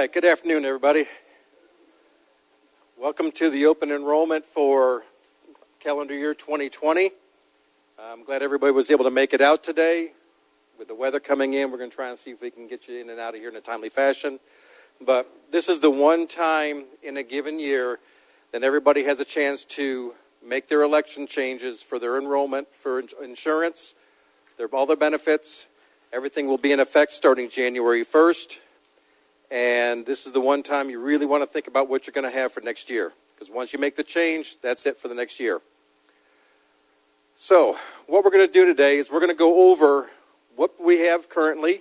right, good afternoon, everybody. Welcome to the open enrollment for calendar year 2020. I'm glad everybody was able to make it out today. With the weather coming in, we're going to try and see if we can get you in and out of here in a timely fashion. But this is the one time in a given year that everybody has a chance to make their election changes for their enrollment, for insurance, all their benefits. Everything will be in effect starting January 1st. And this is the one time you really want to think about what you're going to have for next year. Because once you make the change, that's it for the next year. So what we're going to do today is we're going to go over what we have currently,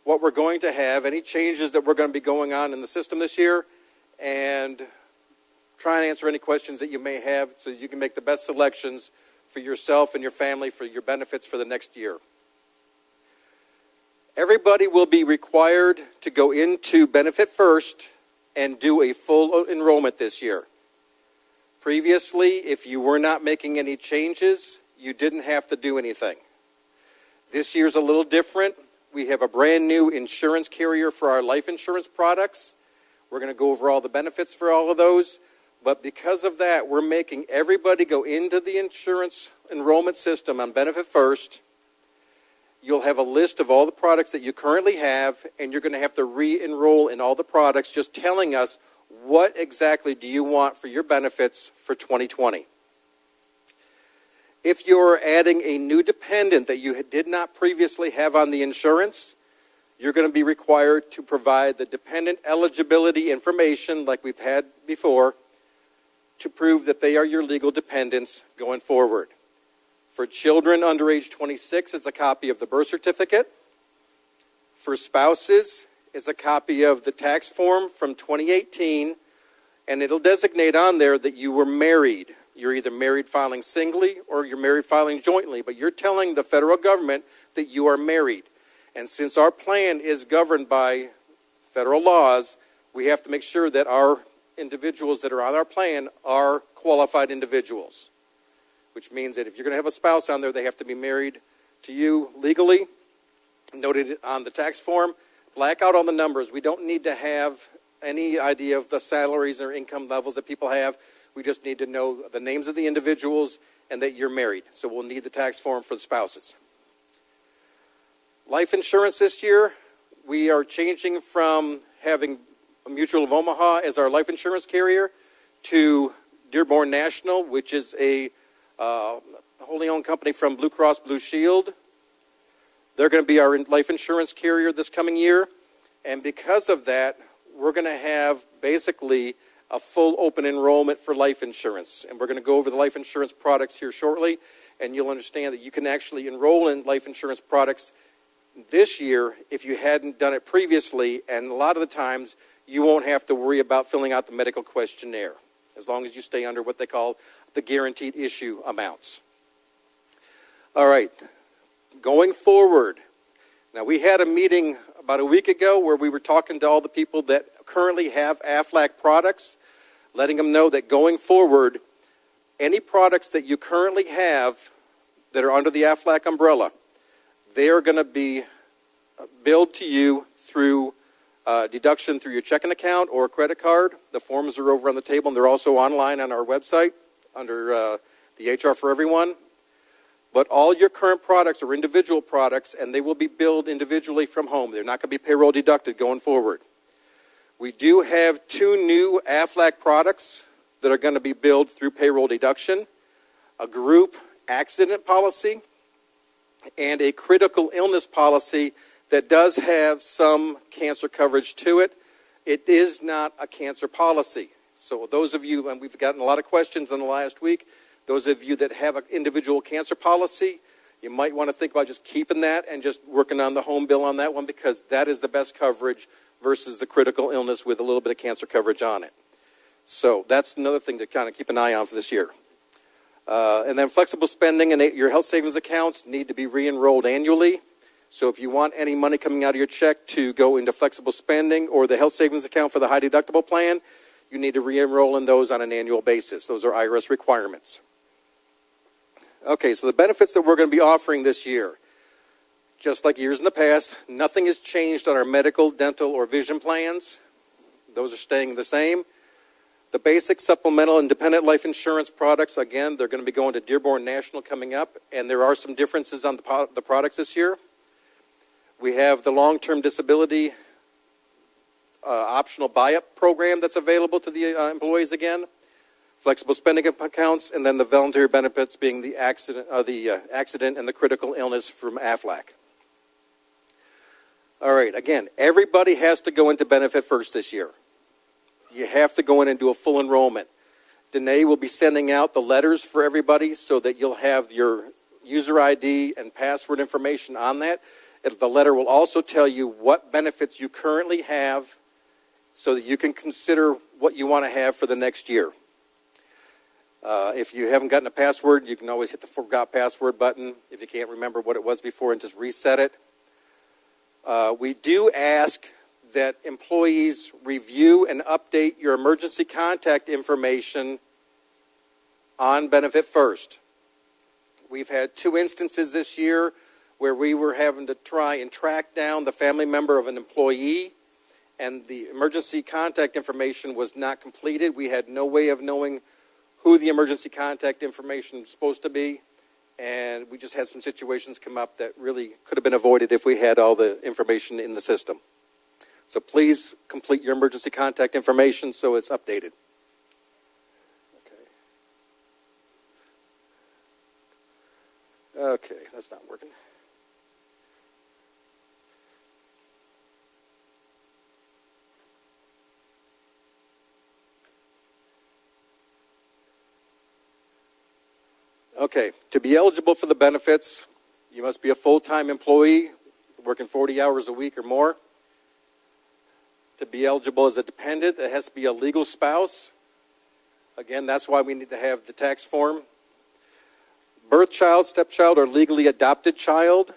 what we're going to have, any changes that we're going to be going on in the system this year, and try and answer any questions that you may have so you can make the best selections for yourself and your family for your benefits for the next year. Everybody will be required to go into Benefit First and do a full enrollment this year. Previously, if you were not making any changes, you didn't have to do anything. This year's a little different. We have a brand new insurance carrier for our life insurance products. We're going to go over all the benefits for all of those. But because of that, we're making everybody go into the insurance enrollment system on Benefit First. You'll have a list of all the products that you currently have, and you're going to have to re-enroll in all the products, just telling us what exactly do you want for your benefits for 2020. If you're adding a new dependent that you did not previously have on the insurance, you're going to be required to provide the dependent eligibility information like we've had before to prove that they are your legal dependents going forward. For children under age 26, it's a copy of the birth certificate. For spouses, it's a copy of the tax form from 2018, and it'll designate on there that you were married. You're either married filing singly or you're married filing jointly, but you're telling the federal government that you are married. And since our plan is governed by federal laws, we have to make sure that our individuals that are on our plan are qualified individuals, which means that if you're going to have a spouse on there, they have to be married to you legally, noted on the tax form. Black out all the numbers. We don't need to have any idea of the salaries or income levels that people have. We just need to know the names of the individuals and that you're married. So we'll need the tax form for the spouses. Life insurance this year, we are changing from having a Mutual of Omaha as our life insurance carrier to Dearborn National, which is a wholly owned company from Blue Cross Blue Shield. They're going to be our life insurance carrier this coming year. And because of that, we're going to have basically a full open enrollment for life insurance. And we're going to go over the life insurance products here shortly. And you'll understand that you can actually enroll in life insurance products this year if you hadn't done it previously. And a lot of the times, you won't have to worry about filling out the medical questionnaire, as long as you stay under what they call the guaranteed issue amounts. All right, going forward. Now, we had a meeting about a week ago where we were talking to all the people that currently have Aflac products, letting them know that going forward, any products that you currently have that are under the Aflac umbrella, they are going to be billed to you through deduction through your checking account or credit card. The forms are over on the table, and they're also online on our website under the HR for Everyone. But all your current products are individual products, and they will be billed individually from home. They're not going to be payroll deducted going forward. We do have 2 new Aflac products that are going to be billed through payroll deduction, a group accident policy, and a critical illness policy that does have some cancer coverage to it. It is not a cancer policy. So those of you, and we've gotten a lot of questions in the last week, those of you that have an individual cancer policy, you might want to think about just keeping that and just working on the home bill on that one, because that is the best coverage versus the critical illness with a little bit of cancer coverage on it. So that's another thing to kind of keep an eye on for this year. And then flexible spending and your health savings accounts need to be re-enrolled annually. So if you want any money coming out of your check to go into flexible spending or the health savings account for the high deductible plan, you need to re-enroll in those on an annual basis. Those are IRS requirements. Okay, so the benefits that we're going to be offering this year, just like years in the past, nothing has changed on our medical, dental, or vision plans. Those are staying the same. The basic, supplemental, and dependent life insurance products, again, they're going to be going to Dearborn National coming up, and there are some differences on the products this year. We have the long-term disability optional buy-up program that's available to the employees again, flexible spending accounts, and then the voluntary benefits being the accident and the critical illness from Aflac. All right, again, everybody has to go into Benefit First this year. You have to go in and do a full enrollment. Danae will be sending out the letters for everybody so that you'll have your user ID and password information on that. The letter will also tell you what benefits you currently have so that you can consider what you want to have for the next year. If you haven't gotten a password, you can always hit the Forgot Password button if you can't remember what it was before and just reset it. We do ask that employees review and update your emergency contact information on Benefit First. We've had 2 instances this year where we were having to try and track down the family member of an employee, and the emergency contact information was not completed. We had no way of knowing who the emergency contact information was supposed to be, and we just had some situations come up that really could have been avoided if we had all the information in the system. So please complete your emergency contact information so it's updated. Okay, that's not working. Okay, to be eligible for the benefits, you must be a full-time employee, working 40 hours a week or more. To be eligible as a dependent, it has to be a legal spouse. Again, that's why we need to have the tax form. Birth child, stepchild, or legally adopted child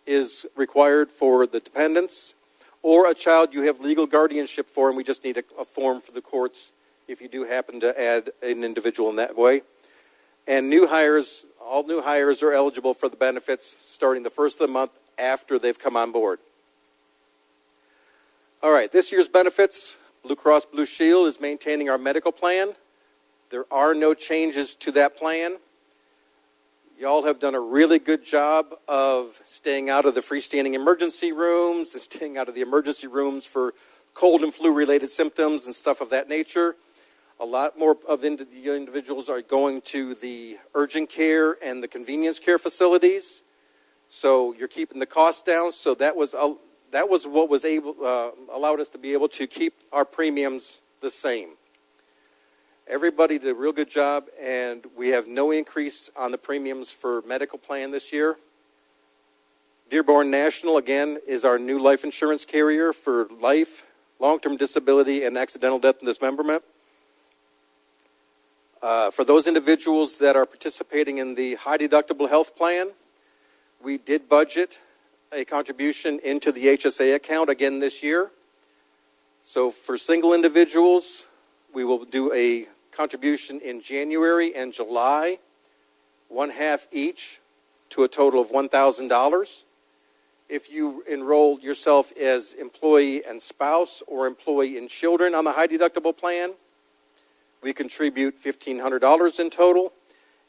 is required for the dependents, or a child you have legal guardianship for, and we just need a form for the courts if you do happen to add an individual in that way. And new hires, all new hires are eligible for the benefits starting the first of the month after they've come on board. All right, this year's benefits, Blue Cross Blue Shield is maintaining our medical plan. There are no changes to that plan. Y'all have done a really good job of staying out of the freestanding emergency rooms and staying out of the emergency rooms for cold and flu-related symptoms and stuff of that nature. A lot more of the individuals are going to the urgent care and the convenience care facilities. So you're keeping the costs down. So that was what was allowed us to be able to keep our premiums the same. Everybody did a real good job, and we have no increase on the premiums for medical plan this year. Dearborn National, again, is our new life insurance carrier for life, long-term disability, and accidental death and dismemberment. For those individuals that are participating in the high-deductible health plan, we did budget a contribution into the HSA account again this year. So for single individuals, we will do a contribution in January and July, 1/2 each, to a total of $1,000. If you enroll yourself as employee and spouse or employee and children on the high-deductible plan, we contribute $1,500 in total.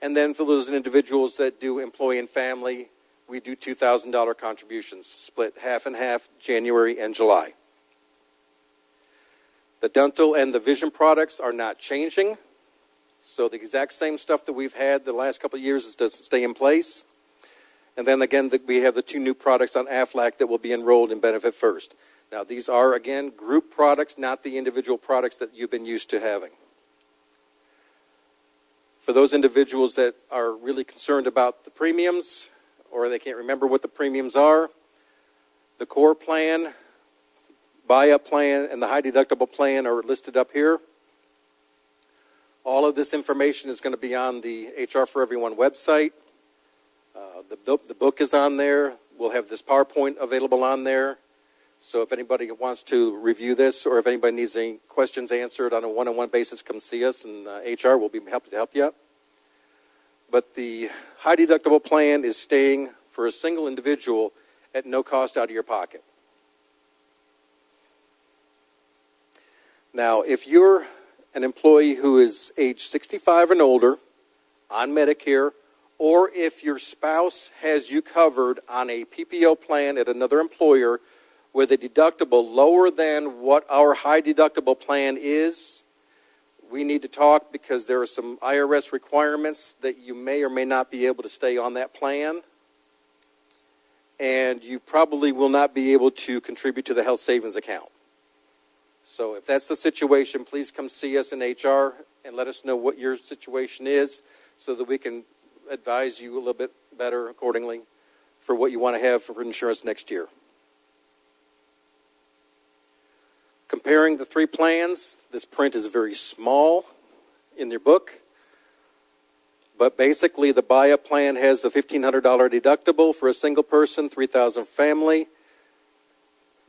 And then for those individuals that do employee and family, we do $2,000 contributions, split half and half, January and July. The dental and the vision products are not changing. So the exact same stuff that we've had the last couple of years is to stay in place. And then again, we have the 2 new products on Aflac that will be enrolled in Benefit First. Now these are, again, group products, not the individual products that you've been used to having. For those individuals that are really concerned about the premiums, or they can't remember what the premiums are, the core plan, buy-up plan, and the high-deductible plan are listed up here. All of this information is going to be on the HR for Everyone website. The book is on there. We'll have this PowerPoint available on there. So if anybody wants to review this, or if anybody needs any questions answered on a one-on-one basis, come see us, and HR will be happy to help you out. But the high-deductible plan is staying for a single individual at no cost out of your pocket. Now, if you're an employee who is age 65 and older on Medicare, or if your spouse has you covered on a PPO plan at another employer with a deductible lower than what our high deductible plan is, we need to talk because there are some IRS requirements that you may or may not be able to stay on that plan. And you probably will not be able to contribute to the health savings account. So if that's the situation, please come see us in HR and let us know what your situation is so that we can advise you a little bit better accordingly for what you want to have for insurance next year. Comparing the three plans, this print is very small in your book. But basically, the buy-up plan has a $1,500 deductible for a single person, $3,000 family.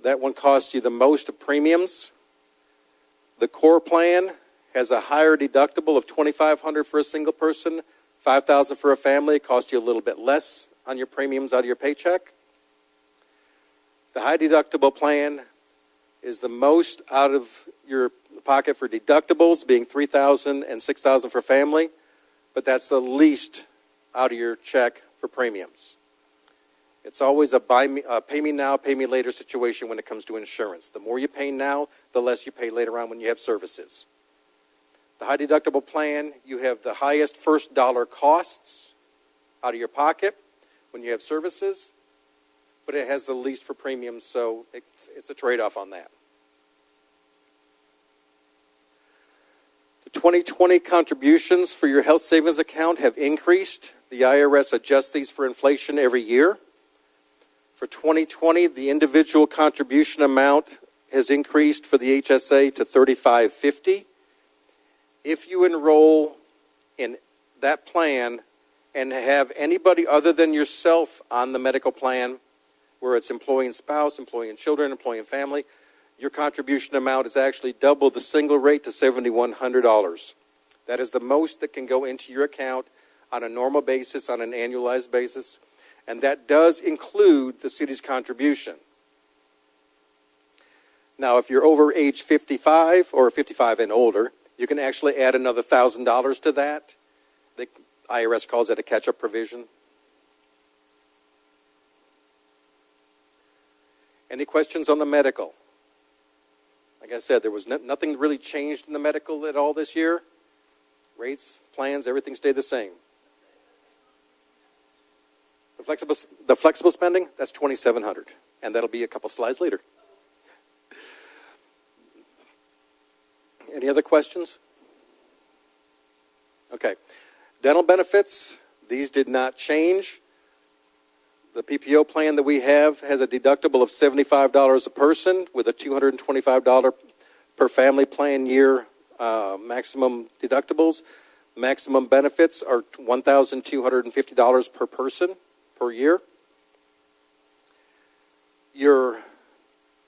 That one costs you the most of premiums. The core plan has a higher deductible of $2,500 for a single person, $5,000 for a family. It costs you a little bit less on your premiums out of your paycheck. The high deductible plan is the most out of your pocket for deductibles, being $3,000 and $6,000 for family. But that's the least out of your check for premiums. It's always a pay me now, pay me later situation when it comes to insurance. The more you pay now, the less you pay later on when you have services. The high deductible plan, you have the highest first dollar costs out of your pocket when you have services, but it has the least for premiums, so it's a trade-off on that. The 2020 contributions for your health savings account have increased. The IRS adjusts these for inflation every year. For 2020, the individual contribution amount has increased for the HSA to $35.50. If you enroll in that plan and have anybody other than yourself on the medical plan, where it's employee and spouse, employee and children, employee and family, your contribution amount is actually double the single rate to $7,100. That is the most that can go into your account on a normal basis, on an annualized basis, and that does include the city's contribution. Now, if you're over age 55 or 55 and older, you can actually add another $1,000 to that. The IRS calls it a catch-up provision. Any questions on the medical? Like I said, there was nothing really changed in the medical at all this year. Rates, plans, everything stayed the same. The flexible spending, that's $2,700, and that'll be a couple slides later. Any other questions? Okay. Dental benefits, these did not change. The PPO plan that we have has a deductible of $75 a person with a $225 per family plan year maximum deductibles. Maximum benefits are $1,250 per person per year. Your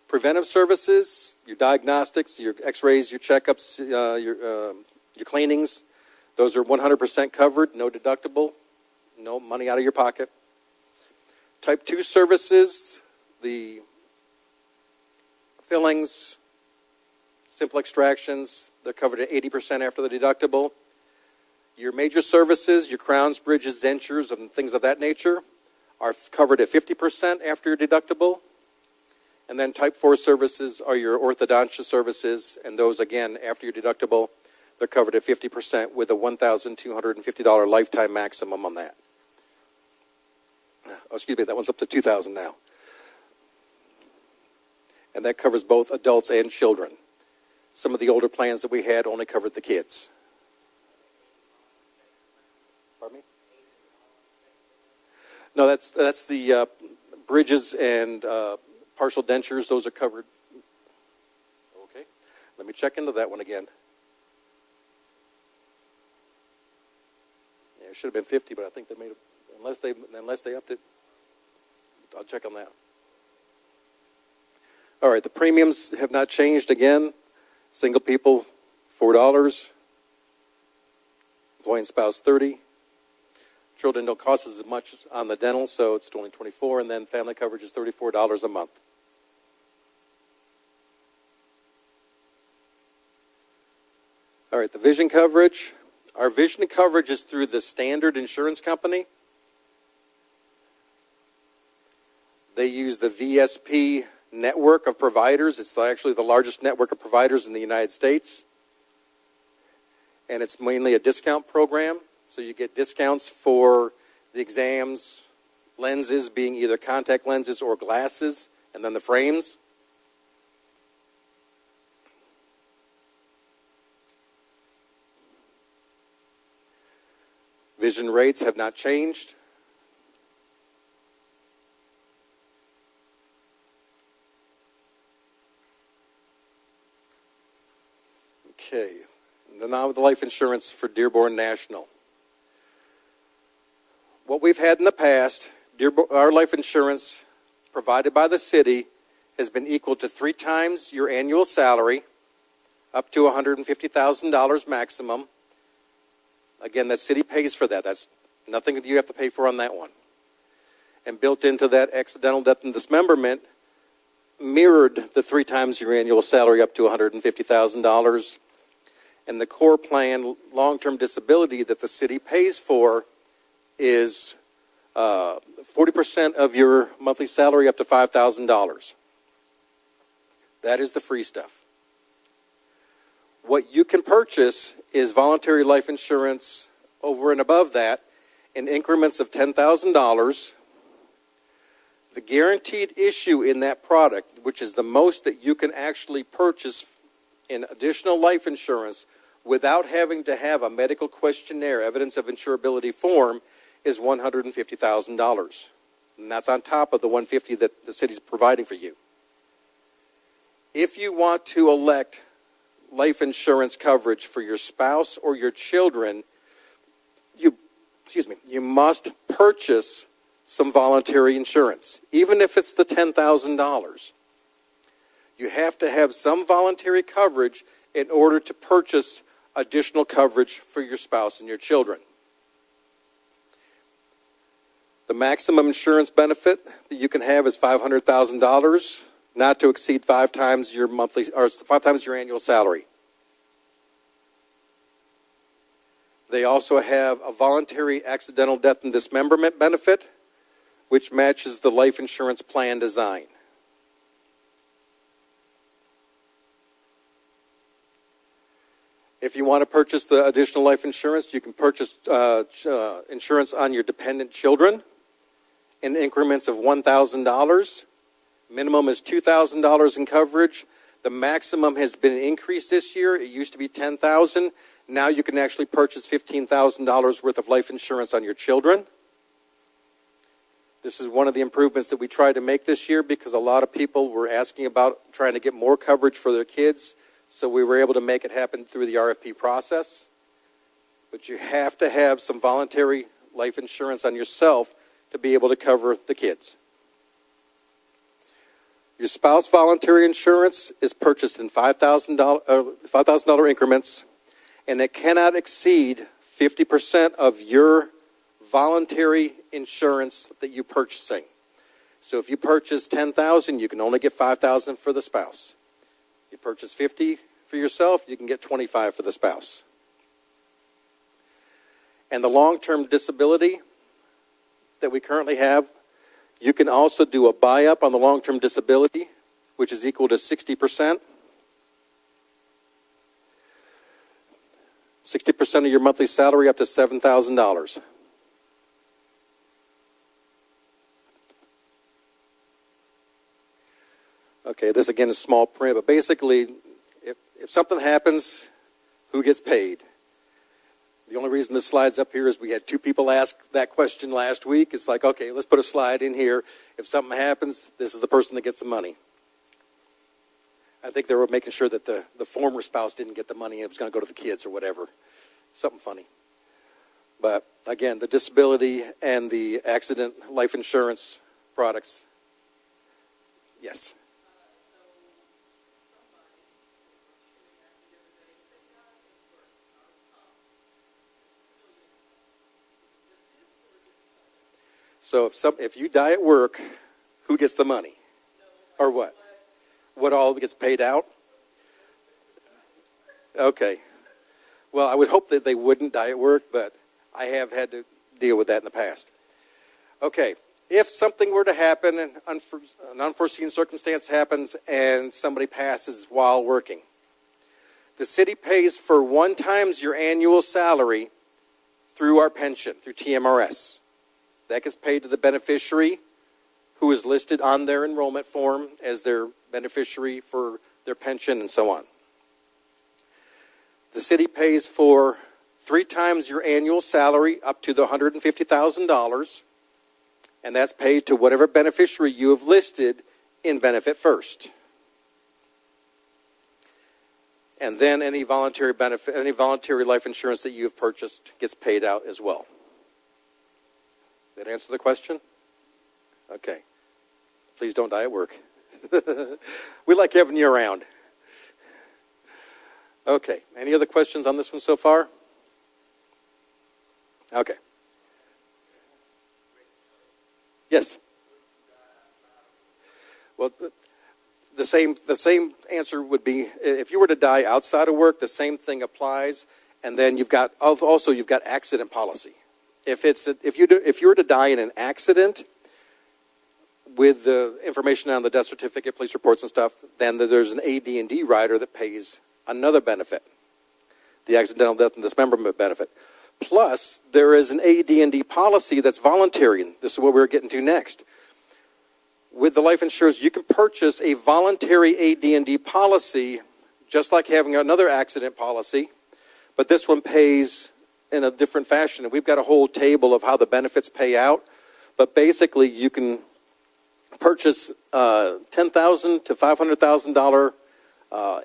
preventive services, your diagnostics, your x-rays, your checkups, your cleanings, those are 100% covered, no deductible, no money out of your pocket. Type 2 services, the fillings, simple extractions, they're covered at 80% after the deductible. Your major services, your crowns, bridges, dentures, and things of that nature are covered at 50% after your deductible. And then type 4 services are your orthodontia services, and those, again, after your deductible, they're covered at 50% with a $1,250 lifetime maximum on that. Oh, excuse me, that one's up to $2,000 now. And that covers both adults and children. Some of the older plans that we had only covered the kids. Pardon me? No, that's the bridges and partial dentures. Those are covered. Okay, let me check into that one again. Yeah, it should have been 50, but I think they made it. Unless they upped it, I'll check on that. All right, the premiums have not changed again. Single people, $4. Employee and spouse, $30. Children don't cost as much on the dental, so it's only $24, and then family coverage is $34 a month. All right, the vision coverage. Our vision coverage is through the Standard Insurance Company. They use the VSP network of providers. It's actually the largest network of providers in the United States. And it's mainly a discount program. So you get discounts for the exams, lenses being either contact lenses or glasses, and then the frames. Vision rates have not changed. Okay, and then now with the life insurance for Dearborn National. What we've had in the past, our life insurance provided by the city has been equal to 3 times your annual salary, up to $150,000 maximum. Again, the city pays for that. That's nothing that you have to pay for on that one. And built into that accidental death and dismemberment mirrored the 3 times your annual salary up to $150,000. And the core plan long-term disability that the city pays for is 40% of your monthly salary up to $5,000. That is the free stuff. What you can purchase is voluntary life insurance over and above that in increments of $10,000. The guaranteed issue in that product, which is the most that you can actually purchase in additional life insurance without having to have a medical questionnaire, evidence of insurability form, is $150,000. And that's on top of the $150,000 that the city's providing for you. If you want to elect life insurance coverage for your spouse or your children, you must purchase some voluntary insurance, even if it's the $10,000. You have to have some voluntary coverage in order to purchase additional coverage for your spouse and your children. The maximum insurance benefit that you can have is $500,000, not to exceed 5 times your monthly or 5 times your annual salary. They also have a voluntary accidental death and dismemberment benefit, which matches the life insurance plan design. If you want to purchase the additional life insurance, you can purchase insurance on your dependent children in increments of $1,000. Minimum is $2,000 in coverage. The maximum has been increased this year. It used to be $10,000. Now you can actually purchase $15,000 worth of life insurance on your children. This is one of the improvements that we tried to make this year because a lot of people were asking about trying to get more coverage for their kids. So we were able to make it happen through the RFP process. But you have to have some voluntary life insurance on yourself to be able to cover the kids. Your spouse voluntary insurance is purchased in $5,000 increments, and it cannot exceed 50% of your voluntary insurance that you're purchasing. So if you purchase $10,000, you can only get $5,000 for the spouse. You purchase $50,000 for yourself, you can get $25,000 for the spouse. And the long-term disability that we currently have, you can also do a buy-up on the long-term disability, which is equal to 60%. 60% of your monthly salary up to $7,000. Okay, this again is small print, but basically, if something happens, who gets paid? The only reason this slide's up here is we had 2 people ask that question last week. It's like, okay, let's put a slide in here. If something happens, this is the person that gets the money. I think they were making sure that the former spouse didn't get the money and it was going to go to the kids or whatever. Something funny. But again, the disability and the accident life insurance products. Yes. So if you die at work, who gets the money? Or what? What all gets paid out? Okay. Well, I would hope that they wouldn't die at work, but I have had to deal with that in the past. Okay, if something were to happen, and an unforeseen circumstance happens, and somebody passes while working, the city pays for 1 times your annual salary through our pension, through TMRS. That gets paid to the beneficiary who is listed on their enrollment form as their beneficiary for their pension and so on. The city pays for 3 times your annual salary up to the $150,000, and that's paid to whatever beneficiary you have listed in Benefit First. And then any voluntary benefit, any voluntary life insurance that you have purchased gets paid out as well. Did that answer the question? Okay. Please don't die at work. We like having you around. Okay. Any other questions on this one so far? Okay. Yes. Well, the same answer would be if you were to die outside of work, the same thing applies. And then you've got accident policy. If you were to die in an accident, with the information on the death certificate, police reports and stuff, then there's an AD&D rider that pays another benefit, the accidental death and dismemberment benefit. Plus, there is an AD&D policy that's voluntary, and this is what we're getting to next. With the life insurance, you can purchase a voluntary AD&D policy, just like having another accident policy, but this one pays in a different fashion. And we've got a whole table of how the benefits pay out, but basically you can purchase $10,000 to $500,000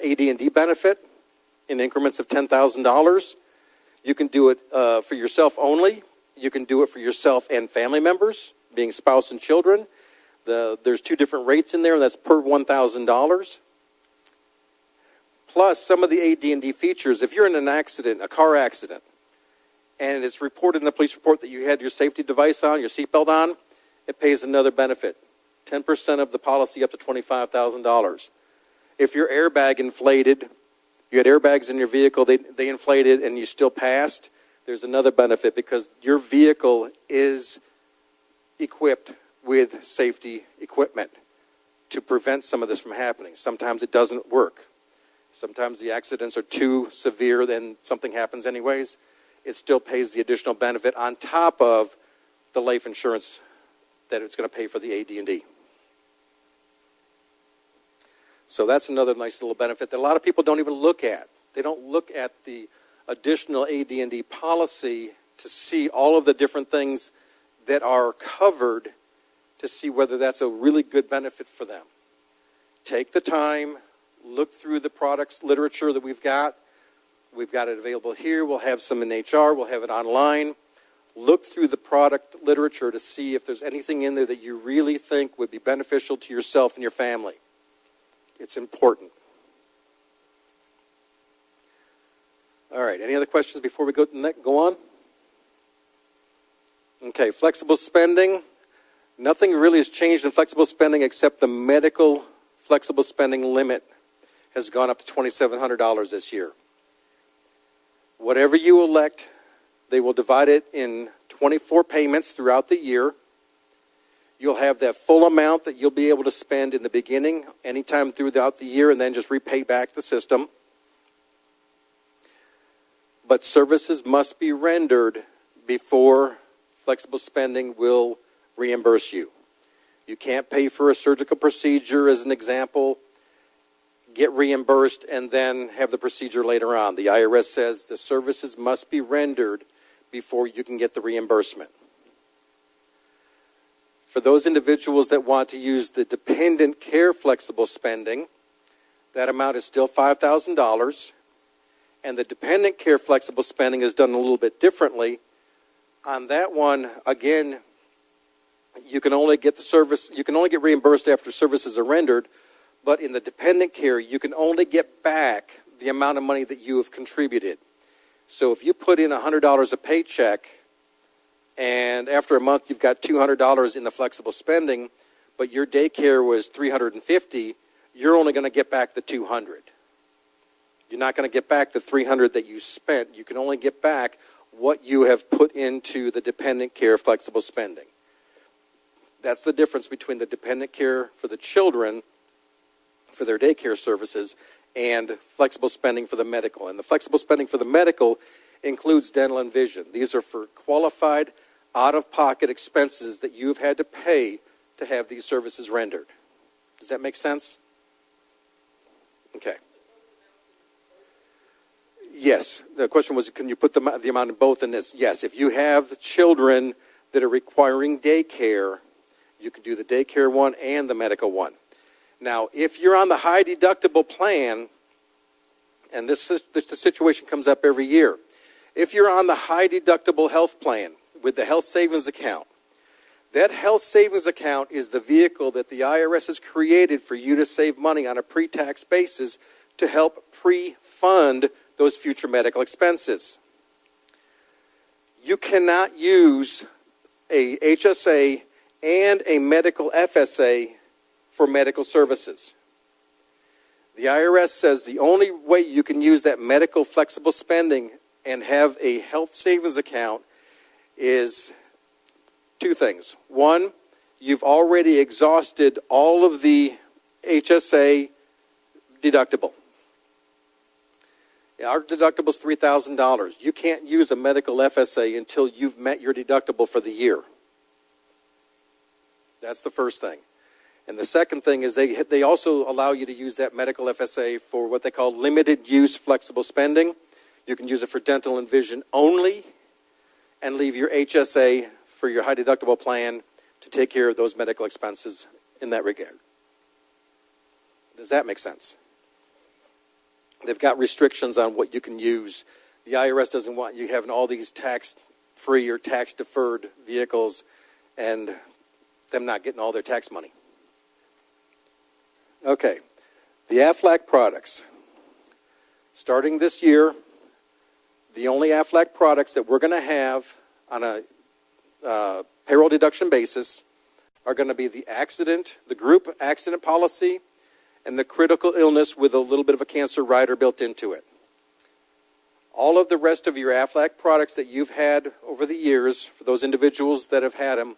AD&D benefit in increments of $10,000. You can do it for yourself only. You can do it for yourself and family members, being spouse and children. There's 2 different rates in there, and that's per $1,000. Plus, some of the AD&D features, if you're in an accident, a car accident, and it's reported in the police report that you had your safety device on, your seatbelt on, it pays another benefit. 10% of the policy up to $25,000. If your airbag inflated, you had airbags in your vehicle, they inflated and you still passed, there's another benefit because your vehicle is equipped with safety equipment to prevent some of this from happening. Sometimes it doesn't work. Sometimes the accidents are too severe, then something happens anyways. It still pays the additional benefit on top of the life insurance that it's going to pay for the AD&D. So that's another nice little benefit that a lot of people don't even look at. They don't look at the additional AD&D policy to see all of the different things that are covered to see whether that's a really good benefit for them. Take the time, look through the products literature that we've got. We've got it available here. We'll have some in HR. We'll have it online. Look through the product literature to see if there's anything in there that you really think would be beneficial to yourself and your family. It's important. All right, any other questions before we go on? Okay, flexible spending. Nothing really has changed in flexible spending except the medical flexible spending limit has gone up to $2,700 this year. Whatever you elect, they will divide it in 24 payments throughout the year. You'll have that full amount that you'll be able to spend in the beginning, anytime throughout the year, and then just repay back the system. But services must be rendered before flexible spending will reimburse you. You can't pay for a surgical procedure, as an example, get reimbursed, and then have the procedure later on. The IRS says the services must be rendered before you can get the reimbursement. For those individuals that want to use the dependent care flexible spending, that amount is still $5,000. And the dependent care flexible spending is done a little bit differently. On that one, again, you can only get reimbursed after services are rendered, but in the dependent care, you can only get back the amount of money that you have contributed. So if you put in $100 a paycheck, and after a month you've got $200 in the flexible spending, but your daycare was $350, you're only going to get back the $200. You're not going to get back the $300 that you spent. You can only get back what you have put into the dependent care flexible spending. That's the difference between the dependent care for the children, for their daycare services, and flexible spending for the medical. And the flexible spending for the medical includes dental and vision. These are for qualified, out-of-pocket expenses that you've had to pay to have these services rendered. Does that make sense? Okay. Yes. The question was, can you put the amount in both in this? Yes. If you have children that are requiring daycare, you can do the daycare one and the medical one. Now, if you're on the high deductible plan, and this situation comes up every year, if you're on the high deductible health plan with the health savings account, that health savings account is the vehicle that the IRS has created for you to save money on a pre-tax basis to help pre-fund those future medical expenses. You cannot use a HSA and a medical FSA for medical services. The IRS says the only way you can use that medical flexible spending and have a health savings account is two things. One, you've already exhausted all of the HSA deductible. Our deductible is $3,000. You can't use a medical FSA until you've met your deductible for the year. That's the first thing. And the second thing is they also allow you to use that medical FSA for what they call limited use flexible spending. You can use it for dental and vision only and leave your HSA for your high deductible plan to take care of those medical expenses in that regard. Does that make sense? They've got restrictions on what you can use. The IRS doesn't want you having all these tax-free or tax-deferred vehicles and them not getting all their tax money. Okay, the Aflac products. Starting this year, the only Aflac products that we're going to have on a payroll deduction basis are going to be the group accident policy, and the critical illness with a little bit of a cancer rider built into it. All of the rest of your Aflac products that you've had over the years, for those individuals that have had them,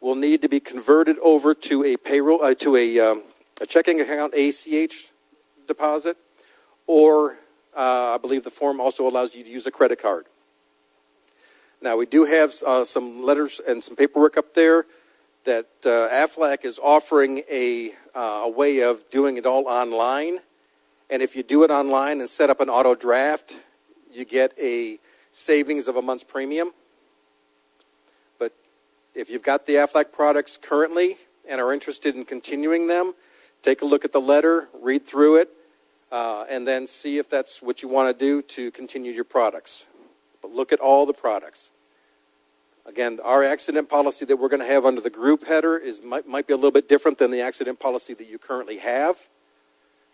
will need to be converted over to a payroll, a checking account ACH deposit, or I believe the form also allows you to use a credit card. Now, we do have some letters and some paperwork up there that Aflac is offering a way of doing it all online. And if you do it online and set up an auto draft, you get a savings of a month's premium. But if you've got the Aflac products currently and are interested in continuing them, take a look at the letter, read through it, and then see if that's what you want to do to continue your products. But look at all the products. Again, our accident policy that we're going to have under the group header might be a little bit different than the accident policy that you currently have.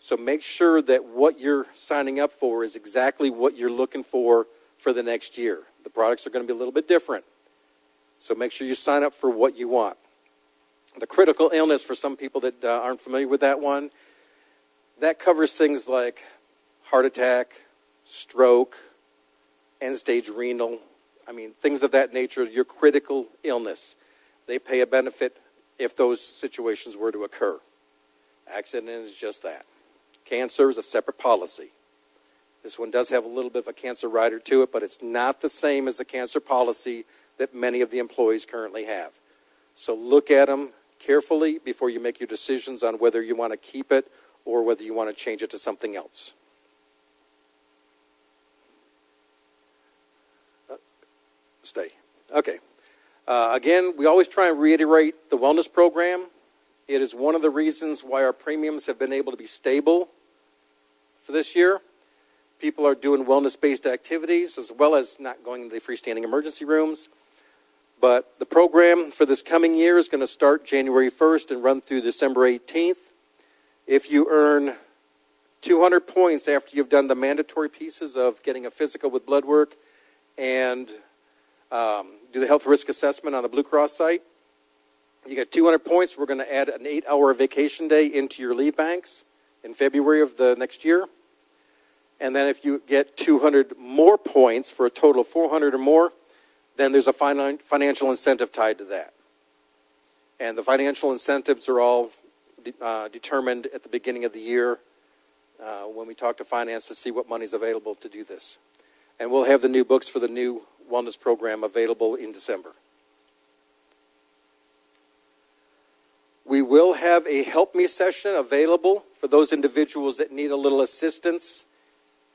So make sure that what you're signing up for is exactly what you're looking for the next year. The products are going to be a little bit different. So make sure you sign up for what you want. The critical illness, for some people that aren't familiar with that one, that covers things like heart attack, stroke, end-stage renal. I mean, things of that nature, your critical illness. They pay a benefit if those situations were to occur. Accident is just that. Cancer is a separate policy. This one does have a little bit of a cancer rider to it, but it's not the same as the cancer policy that many of the employees currently have. So look at them carefully before you make your decisions on whether you want to keep it or whether you want to change it to something else. Stay. Okay. Again, we always try and reiterate the wellness program. It is one of the reasons why our premiums have been able to be stable for this year. People are doing wellness-based activities as well as not going to the freestanding emergency rooms. But the program for this coming year is going to start January 1st and run through December 18th. If you earn 200 points after you've done the mandatory pieces of getting a physical with blood work and do the health risk assessment on the Blue Cross site, you get 200 points. We're going to add an 8-hour vacation day into your leave banks in February of the next year. And then if you get 200 more points for a total of 400 or more, then there's a financial incentive tied to that. And the financial incentives are all determined at the beginning of the year when we talk to finance to see what money's available to do this. And we'll have the new books for the new wellness program available in December. We will have a Help Me session available for those individuals that need a little assistance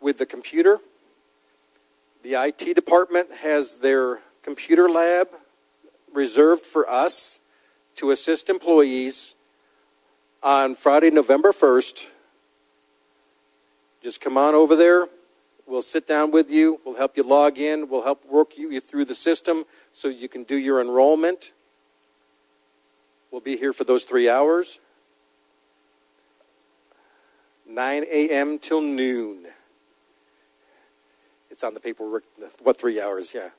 with the computer. The IT department has their computer lab reserved for us to assist employees on Friday, November 1st. Just come on over there. We'll sit down with you. We'll help you log in. We'll help work you through the system so you can do your enrollment. We'll be here for those 3 hours. 9 a.m. till noon. It's on the paperwork. What, 3 hours? Yeah.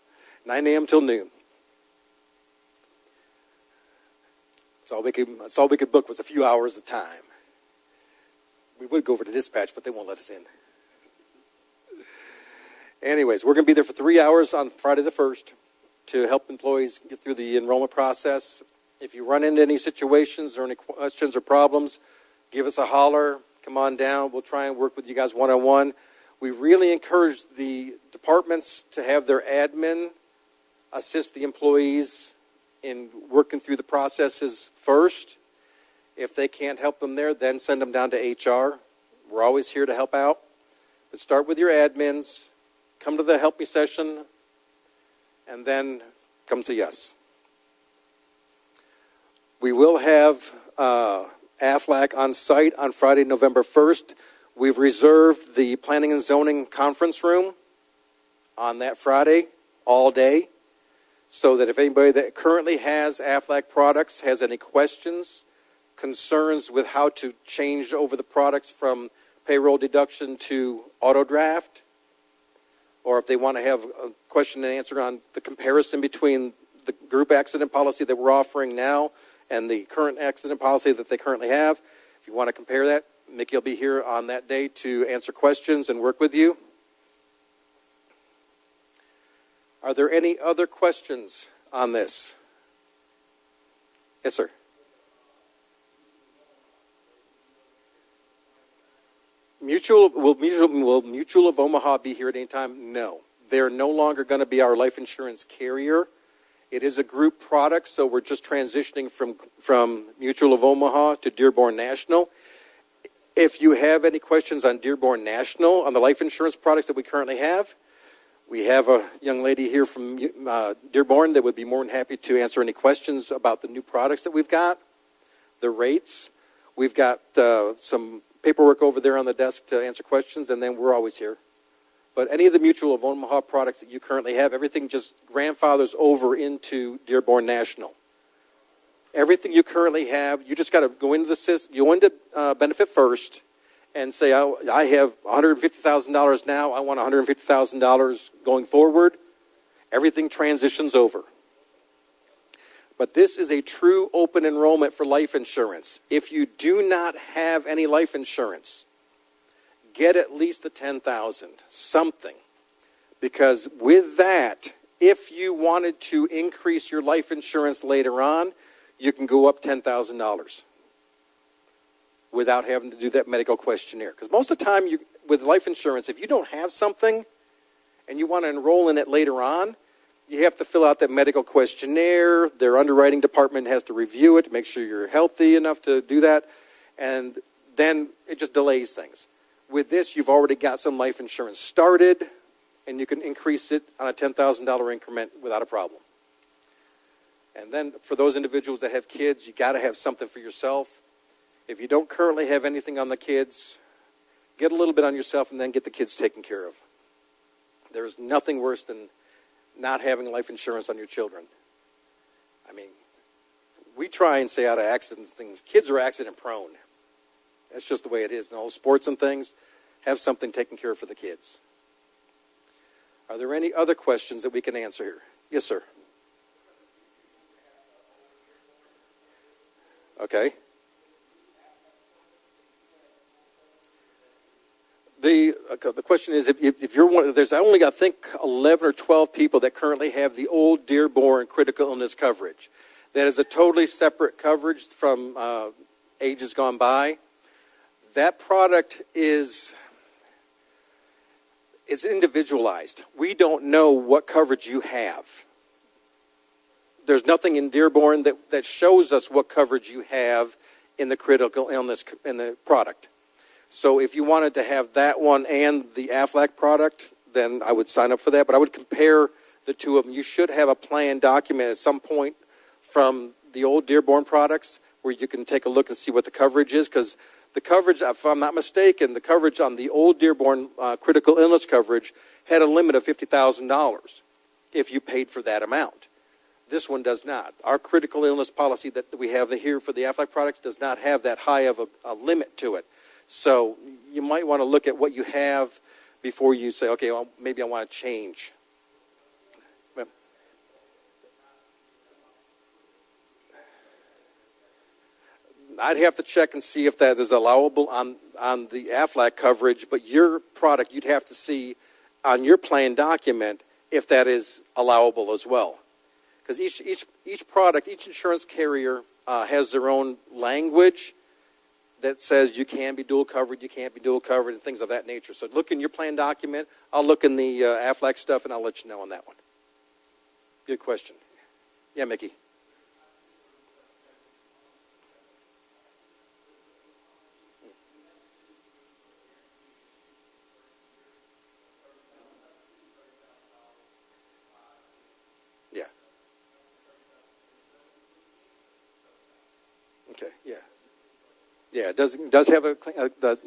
9 a.m. till noon. That's all we could book was a few hours of time. We would go over to dispatch, but they won't let us in. Anyways, we're going to be there for 3 hours on Friday the 1st to help employees get through the enrollment process. If you run into any situations or any questions or problems, give us a holler. Come on down. We'll try and work with you guys one-on-one. We really encourage the departments to have their admin assist the employees in working through the processes first. If they can't help them there, then send them down to HR. We're always here to help out. But start with your admins. Come to the Help Me session. And then come see us. We will have Aflac on site on Friday, November 1st. We've reserved the Planning and Zoning conference room on that Friday all day, so that if anybody that currently has Aflac products has any questions, concerns with how to change over the products from payroll deduction to auto draft, or if they want to have a question and answer on the comparison between the group accident policy that we're offering now and the current accident policy that they currently have, if you want to compare that, Mickey will be here on that day to answer questions and work with you. Are there any other questions on this? Yes, sir. Will Mutual of Omaha be here at any time? No. They're no longer going to be our life insurance carrier. It is a group product, so we're just transitioning from Mutual of Omaha to Dearborn National. If you have any questions on Dearborn National, on the life insurance products that we currently have, we have a young lady here from Dearborn that would be more than happy to answer any questions about the new products that we've got, the rates. We've got some paperwork over there on the desk to answer questions, and then we're always here. But any of the Mutual of Omaha products that you currently have, everything just grandfathers over into Dearborn National. Everything you currently have, you just got to go into the system, go into Benefit First, and say, I have $150,000 now, I want $150,000 going forward. Everything transitions over. But this is a true open enrollment for life insurance. If you do not have any life insurance, get at least the $10,000, something. Because with that, if you wanted to increase your life insurance later on, you can go up $10,000 without having to do that medical questionnaire. Because most of the time, with life insurance, if you don't have something and you want to enroll in it later on, you have to fill out that medical questionnaire. Their underwriting department has to review it to make sure you're healthy enough to do that. And then it just delays things. With this, you've already got some life insurance started, and you can increase it on a $10,000 increment without a problem. And then for those individuals that have kids, you got to have something for yourself. If you don't currently have anything on the kids, get a little bit on yourself and then get the kids taken care of. There's nothing worse than not having life insurance on your children. I mean, we try and stay out of accidents and things. Kids are accident prone. That's just the way it is. And all sports and things, have something taken care of for the kids. Are there any other questions that we can answer here? Yes, sir. Okay. The question is, if you're one, there's only, I think, 11 or 12 people that currently have the old Dearborn critical illness coverage. That is a totally separate coverage from ages gone by. That product is individualized. We don't know what coverage you have. There's nothing in Dearborn that shows us what coverage you have in the critical illness in the product. So if you wanted to have that one and the Aflac product, then I would sign up for that. But I would compare the two of them. You should have a plan document at some point from the old Dearborn products where you can take a look and see what the coverage is. Because the coverage, if I'm not mistaken, the coverage on the old Dearborn critical illness coverage had a limit of $50,000 if you paid for that amount. This one does not. Our critical illness policy that we have here for the Aflac products does not have that high of a limit to it. So you might want to look at what you have before you say, okay, well, maybe I want to change. I'd have to check and see if that is allowable on the Aflac coverage, but your product, you'd have to see on your plan document if that is allowable as well. Because each product, each insurance carrier has their own language that says you can be dual covered, you can't be dual covered, and things of that nature. So look in your plan document. I'll look in the Aflac stuff, and I'll let you know on that one. Good question. Yeah, Mickey. Yeah. Okay, yeah. Yeah, it does have the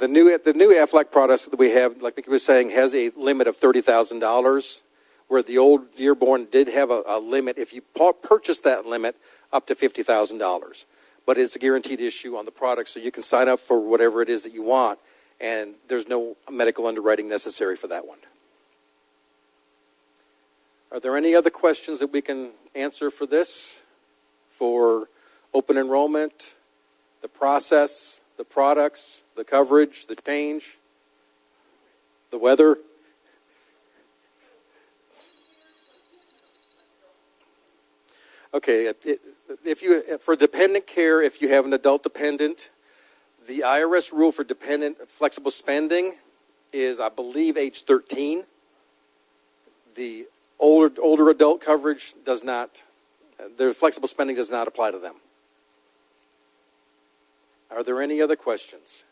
new Aflac products that we have, like Mickey was saying, has a limit of $30,000, where the old Dearborn did have a limit if you purchase that limit up to $50,000. But it's a guaranteed issue on the product, so you can sign up for whatever it is that you want, and there's no medical underwriting necessary for that one. Are there any other questions that we can answer for this? For open enrollment, the process, the products, the coverage, the change, the weather? Okay, for dependent care, if you have an adult dependent, the IRS rule for dependent flexible spending is, I believe, age 13. The older adult coverage does not, their flexible spending does not apply to them. Are there any other questions?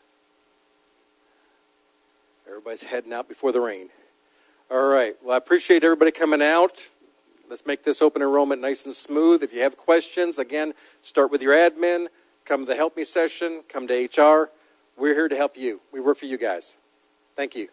Everybody's heading out before the rain. All right. Well, I appreciate everybody coming out. Let's make this open enrollment nice and smooth. If you have questions, again, start with your admin. Come to the Help Me session. Come to HR. We're here to help you. We work for you guys. Thank you.